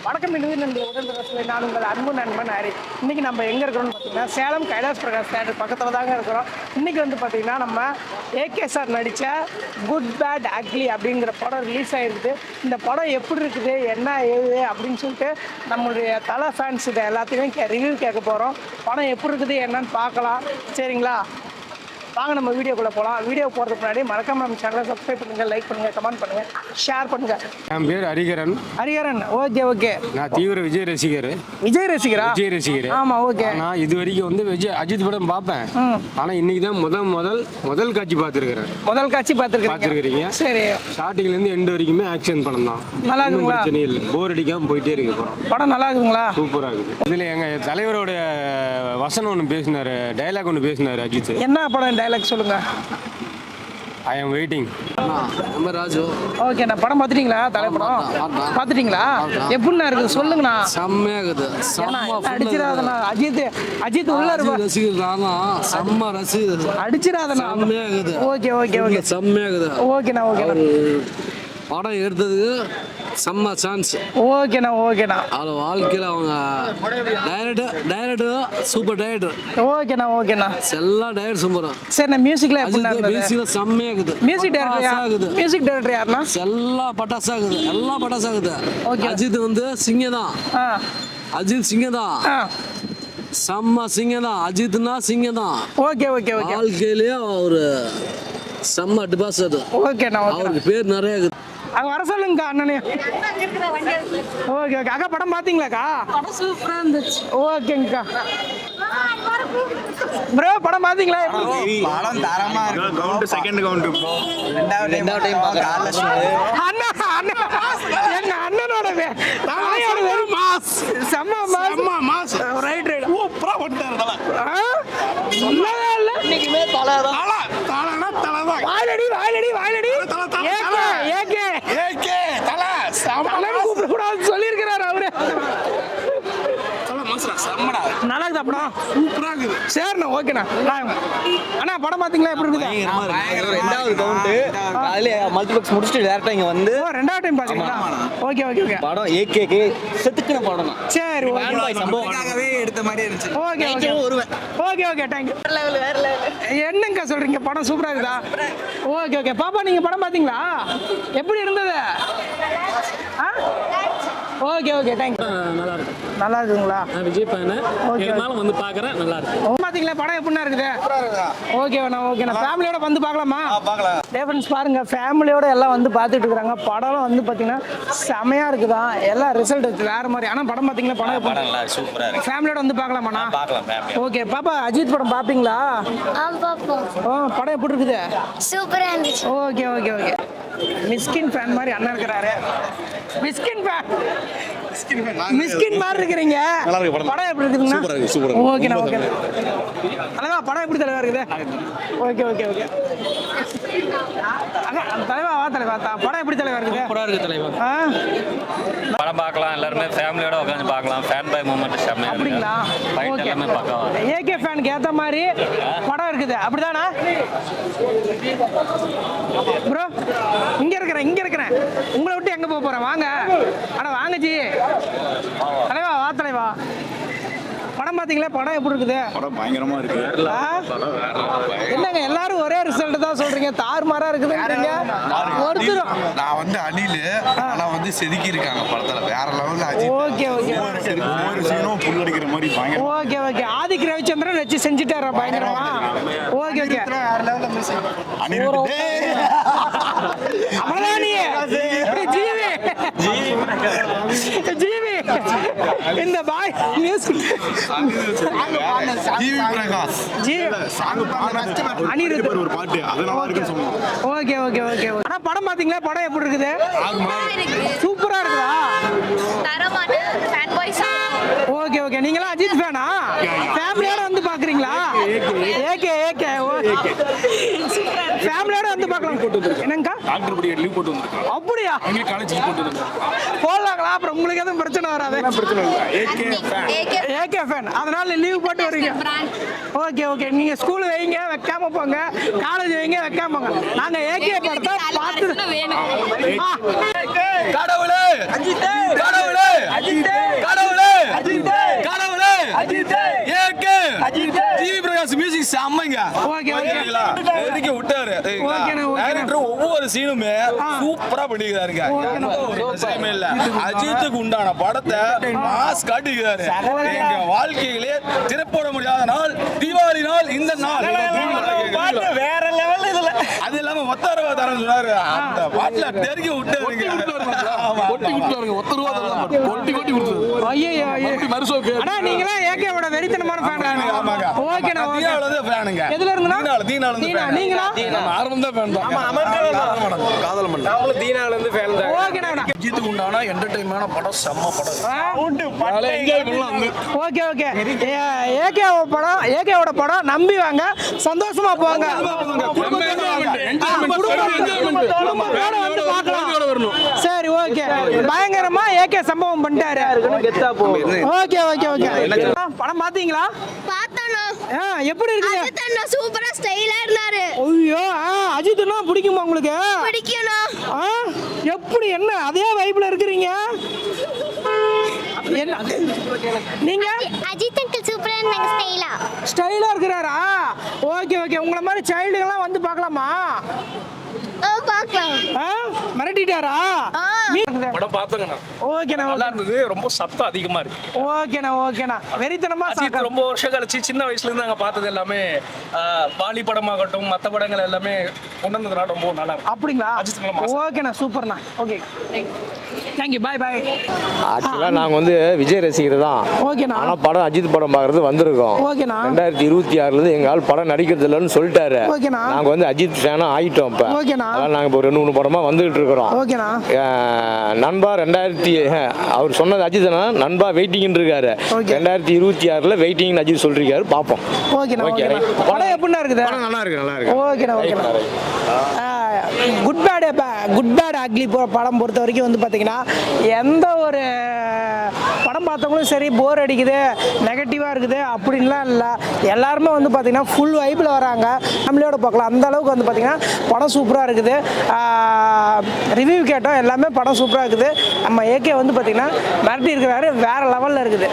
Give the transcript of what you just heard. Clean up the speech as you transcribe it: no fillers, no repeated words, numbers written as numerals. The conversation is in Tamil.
வணக்கம் நண்பர்களே, உடல் நான் உங்கள் அன்பு நண்பன் ஹரி. இன்றைக்கி நம்ம எங்கே இருக்கிறோம்னு பார்த்தீங்கன்னா சேலம் கைலாஷ் பிரகாஷ் தேட்டர் பக்கத்தில் தாங்க இருக்கிறோம். இன்றைக்கி வந்து பார்த்திங்கன்னா நம்ம ஏகே சார் நடித்த குட் பேட் அக்லி அப்படிங்கிற படம் ரிலீஸ் ஆகிருக்குது. இந்த படம் எப்படி இருக்குது, என்ன ஏது அப்படின்னு சொல்லிட்டு நம்மளுடைய தலை ஃபேன்ஸ் இதை எல்லாத்தையுமே ரிவ்யூ கேட்க போகிறோம். படம் எப்படி இருக்குது என்னன்னு பார்க்கலாம். சரிங்களா, வாங்க நம்ம வீடியோக்குள்ளே போகலாம். வீடியோ போகிறதுக்கு முன்னாடி மறக்காம நம்ம சேனலை சப்ஸ்கிரைப் பண்ணுங்கள், லைக் பண்ணுங்கள், கமெண்ட் பண்ணுங்கள், ஷேர் பண்ணுங்கள். என் பேர் ஹரிகரன். Hariharan, okay okay. நான் தீவிர விஜய் ரசிகர். விஜய் ரசிகரா? விஜய் ரசிகர். ஆமாம், ஓகே. நான் இது வரைக்கும் வந்து அஜித் படம் பார்ப்பேன். ஆனால் இன்னைக்கு தான் முதல் காட்சி பார்த்துருக்கிறேன். முதல் காட்சி பார்த்துருக்கீங்க? சரி. ஸ்டார்டிங்லேருந்து எண்டு வரைக்குமே ஆக்ஷன் படம் தான். நல்லா இருக்குங்களா? பிரச்சனை இல்லை, போர் அடிக்காமல் போயிட்டே இருக்கு. படம் நல்லா இருக்குங்களா? சூப்பராக இருக்குது. இதில் எங்கள் தலைவரோட வசனம் ஒன்று பேசினார், டைலாக் ஒன்று பேசினார் அஜித். என்ன படம் டைலாக் சொல்லுங்க? I am waiting. நம்ம ராஜு. ஓகே, நான் படம் பார்த்துட்டீங்களா? தலைப்படம் பார்த்துட்டீங்களா? எப்படின்னா இருக்குது சொல்லுங்கண்ணா. செம்மையா இருக்குது. அடிச்சிடாதண்ணா. அஜித் உள்ள ரசிகர் தானா? செம்ம ரசிகர். அடிச்சிடாதண்ணா. செம்மையா இருக்குது. Okay okay okay. செம்மையா இருக்குது. ஓகேண்ணா ஓகே. படம் எடுத்ததுக்கு செம்ம சான்ஸ். ஓகேண்ணா ஓகேண்ணா. அவள் வாழ்க்கையில் அவங்க டைரக்டர் சூப்பர் டைரக்டர். ஓகேண்ணா ஓகேண்ணா. எல்லா டைரக்டர் சூப்பரா. சரிண்ணா. மியூசிக்ல மியூசிக்ல செம்மையா இருக்குது. மியூசிக் டைரக்டர் யாருன்னா? எல்லாம் பட்டாசாகுது. அஜித் வந்து சிங்கதான். அஜித் சிங்கதான். செம்ம சிங்கதான். அஜித்னா சிங்கதான். Okay okay okay. வாழ்க்கையிலேயே ஒரு செம்ம டிபாசிட். ஓகேண்ணா. அவருக்கு பேர் நிறைய இருக்குது. அங்க வர சொல்லுங்கக்கா அண்ணனே. Okay okay. அக்கா படம் பாத்தீங்களாக்கா? படம் சூப்பரா இருந்துச்சு. ஓகேங்கக்கா. ப்ரோ படம் பாத்தீங்களா? படம் தரமா இருக்கு. Count second count bro. ரெண்டாவது டைம் பார்க்க அண்ணா எங்க அண்ணனோட மாஸ். செம்ம மாஸ். Right right. சூப்பரா பண்ணிட்டாருடா. சொல்லவே இல்ல. இன்னைக்குமே தலதான். தலதான். வாயிலடி. ஏகே தல. சமலன்னு கூப்பிட கூடாதுன்னு சொல்லியிருக்கிறாரு அவரு. நல்லா இருக்குதா படம்? சூப்பரா இருக்குது. சரிண்ணா ஓகேண்ணா. அண்ணா படம் பாத்தீங்களா? எப்படி இருக்குது? ரெண்டாவது கவுண்ட் காலையில மல்டிபிளெக்ஸ் முடிச்சுட்டு டேரக்டா இங்க வந்து ரெண்டாவது டைம் பாத்தீங்களா? Okay okay okay. படம் ஏகேக்கு செத்துக்கின படம் தான். சரி ஓகே. சம்பவமாகவே எடுத்த மாதிரி இருந்துச்சு. ஓகே ஓகே வருவேன். Okay okay thank you. வேற லெவல். என்னங்கா சொல்றீங்க? படம் சூப்பரா இருக்குதா? Okay okay. பாப்பா நீங்க படம் பாத்தீங்களா? எப்படி இருந்தது? Okay okay thank you. நல்லா இருக்கு. நல்லா இருக்குங்களா? நான் விஜய் ஃபேன். இருந்தாலும் வந்து பார்க்குறேன். நல்லா இருக்கு. பாத்தீங்களா படம் எப்படின்னா இருக்குது? ஓகேண்ணா ஓகேண்ணா. ஃபேமிலியோட வந்து பார்க்கலாமா? பார்க்கலாம். ஃப்ரெண்ட்ஸ் பாருங்க, ஃபேமிலியோட எல்லாம் வந்து பார்த்துட்டு இருக்காங்க. படம் வந்து பார்த்தீங்கன்னா செமையா இருக்குதா? எல்லாம் ரிசல்ட் வேற மாதிரி. ஆனால் படம் பார்த்தீங்கன்னா படம் நல்லா சூப்பரா இருக்கு. ஃபேமிலியோட வந்து பார்க்கலாமாண்ணா? பார்க்கலாம் ஃபேமிலி. ஓகே. பாப்பா அஜித் படம் பார்ப்பீங்களா? பாப்போம். படம் எப்படி இருக்குது? சூப்பரா இருந்துச்சு. Okay okay okay. Mysskin fan மாதிரி அண்ணன் இருக்கிறாரு. மிஸ்கின் மாதிரி இருக்கிறீங்க. படம் எப்படி இருக்குதுங்க? ஓகேண்ணா ஓகே. அழகா படம் எப்படி தலைவா இருக்குது? Okay okay okay. தலைவா வா தலைவா. படம் எப்படி தலைவா இருக்குது? சூப்பரா இருக்கு தலைவா. படம் பார்க்கலாம். எல்லாருமே ஃபேமிலியோட உட்காந்து பார்க்கலாம். ஃபேன் பை மூமெண்ட் செம்மையா இருக்கு. அப்படிங்களா? ஃபைட் எல்லாமே பார்க்கலாம். ஏகே ஃபேனுக்கு ஏத்த மாதிரி படம் இருக்குது. அப்படிதானா ப்ரோ? இங்க இருக்கிறேன். உங்களை விட்டு எங்க போக போறேன்? வாங்க. அட வாங்க ஜி. தலைவா வா தலைவா. படம் பாத்தீங்களா? படம் எப்படி இருக்குது? படம் பயங்கரமா இருக்கு. என்னங்க எல்லாரும் ஒரே ரிசல்ட் தான் சொல்றீங்க? தாறுமாறா இருக்குதுன்றீங்க. ஒருத்தரும் நான் வந்து அணில் ஆனா வந்து செதுக்கி இருக்காங்க படத்துல வேற லெவல்ல. Okay okay. ஒவ்வொரு சீனும் புல் அடிக்கிற மாதிரி பயங்கரம். Okay okay. ஆதிக் ரவிச்சந்திரன் வச்சு செஞ்சுட்டாரா பயங்கரமா? Okay okay. வேற லெவல்ல மிஸ் அணில் அமலானி ஜீவி இந்த boy music GV Prakash ji song பாடுற அனிருத் ஒரு பாட்டு அது நல்லா இருக்குன்னு சொன்னாங்க. Okay okay okay. ஆனா படம் பார்த்தீங்களா? படம் எப்படி இருக்குது? சூப்பராக இருக்குதா? தரமான ஃபேன் பாய்ஸ். Okay okay. நீங்களாம் அஜித் ஃபேனா? ஃபேமிலியோட வந்து பார்க்குறீங்களா? AK AK okay. ஃபேமிலியோட வந்து பார்க்கலாம். என்னங்கக்கா? டாக்டர் படி லீவ் போட்டு வந்திருக்காங்க. அப்படியா? அங்கே காலேஜ் லீவ் போட்டு வந்திருக்காங்க. போடலாங்களா? அப்புறம் உங்களுக்கு எதுவும் பிரச்சனை வராது. பிரச்சனை இல்லை. ஏகே ஃபேன், அதனால லீவ் போட்டு வரீங்க. Okay okay. நீங்க ஸ்கூல் வைங்க, வைக்காம போங்க. காலேஜ் வைங்க, வைக்காம போங்க. நாங்க ஏகே படத்தை பார்த்து கடவுளே அஜித்தே கடவுளே அஜித்தே கடவுளே அஜித்தே கடவுளே அஜித்தே ஏகே அஜித்தே ஜிவி பிரகாஷ் மியூசிக் செம்மங்க. Okay okay. எதுக்கு விட்டாரு ஓகேண்ணே, ஓகேண்ணே. டைரக்டர் ஒவ்வொரு சீனுமே சூப்பரா பண்ணிக்கிறாருங்க. ஒரு விஷயமே இல்ல. அஜித்துக்கு உண்டான படத்தை மாஸ் காட்டிக்கிறாரு. எங்க வாழ்க்கையிலே திரைப்பட முடியாத நாள் தீபாவளி நாள். இந்த நாள் வேற லெவல். இதுல அது இல்லாம ஒத்தரவா தரேன்னு சொன்னாரு. அந்த பாட்டுல தெருக்கி விட்டாருங்க. கொட்டி கொடுத்தாருங்க. ஒத்த ரூபா கொட்டி கொட்டி கொடுத்தாரு. ஐயோ மறுசோக்கு அண்ணா, நீங்களாம் ஏகேவோட வெறித்தனமான ஃபேன். ஆமாங்க. ஓகேண்ணா ஓகே. தீனால இருந்து ஃபேனுங்க. எதுல இருந்துனா? தீனால இருந்து தீனா. ஃபேன். நீங்களா? நம்ம ஆரம்பம் தான் ஃபேன் தான். காதல் மன்னன். நாமளும் தீனால இருந்து ஃபேன் தான். ஓகேண்ணா. அஜித்துக்கு உண்டான என்டர்டைன்மெண்டான படம் செம்ம படம். என்ஜாய் பண்ணலாம் வந்து. Okay okay. ஏகேவோட படம் நம்பி வாங்க, சந்தோஷமா போங்க. குடும்பத்தோட வந்து பார்க்கலாம். சரி ஓகே. பயங்கரமா ஏகே சம்பவம் பண்ணிட்டாரு. Okay okay okay. படம் பாத்தீங்களா? பார்த்தோம். எப்படி இருக்குது? அஜித் அண்ணா சூப்பரா ஸ்டைலா இருந்தாரு. ஐயோ அஜித்னா பிடிக்குமா உங்களுக்கு? பிடிக்கணும். எப்படி என்ன அதே வைப்ல இருக்கிறீங்க? என்ன நீங்க? அஜித் அங்கிள் சூப்பரா இருந்தாங்க ஸ்டைலா. ஸ்டைலா இருக்கிறாரா? Okay okay. உங்களை மாதிரி சைல்டுங்கெல்லாம் வந்து பார்க்கலாமா? பார்க்கலாம். மிரட்டிட்டாரா? படம் பார்த்தேங்கண்ணா. ஓகேண்ணா நல்லா இருந்தது. ரொம்ப சத்தம் அதிகமா இருக்கு. ஓகேண்ணா ஓகேண்ணா. வெறித்தனமா அஜித் ரொம்ப வருஷம் கழிச்சு சின்ன வயசுல இருந்து நாங்க பார்த்தது எல்லாமே பாலி படமாகட்டும் மற்ற படங்கள் எல்லாமே கொண்டு வந்ததுனால ரொம்ப நல்லா இருக்கு. அப்படிங்களா? அஜித் மேல மாசம். ஓகேண்ணா சூப்பர்ண்ணா. Okay thank you. Bye bye. ஆக்சுவலாக நாங்கள் வந்து விஜய் ரசிகர் தான். ஓகேண்ணா. ஆனால் படம் அஜித் படம் பார்க்கறது வந்திருக்கோம். ஓகேண்ணா. 2026 எங்கள் ஆள் படம் நடிக்கிறது இல்லைன்னு சொல்லிட்டாரு. ஓகேண்ணா. நாங்கள் வந்து அஜித் ஃபேனாக ஆகிட்டோம். இப்போ ஓகேண்ணா. அதனால் நாங்கள் இப்போ 2-3 படமாக வந்துகிட்டு இருக்கிறோம். ஓகேண்ணா. நண்பா அவர் சொன்னது அஜித் நண்பா வெயிட்டிங்னு இருக்காரு. 2026 வெயிட்டிங்னு அஜித் சொல்லிருக்காரு. பார்ப்போம். ஓகேண்ணா. ஓகே ஓகேண்ணா. படம் எப்படிண்ணா இருக்குது? நல்லா இருக்கு நல்லா இருக்கு. ஓகேண்ணா ஓகேண்ணா. குட் பேட் அக்லி படம் பொறுத்த வரைக்கும் வந்து பார்த்தீங்கன்னா எந்த ஒரு படம் பார்த்தவங்களும் சரி போர் அடிக்குது நெகட்டிவாக இருக்குது அப்படின்லாம் இல்லை. எல்லாருமே வந்து பார்த்தீங்கன்னா ஃபுல் வைப்பில் வராங்க. ஃபேமிலியோட பார்க்கலாம். அந்த அளவுக்கு வந்து பார்த்தீங்கன்னா படம் சூப்பராக இருக்குது. ரிவ்யூ கேட்டோம், எல்லாமே படம் சூப்பராக இருக்குது. நம்ம ஏகே வந்து பார்த்தீங்கன்னா மிரட்டி இருக்கிறாரு, வேறு லெவலில் இருக்குது.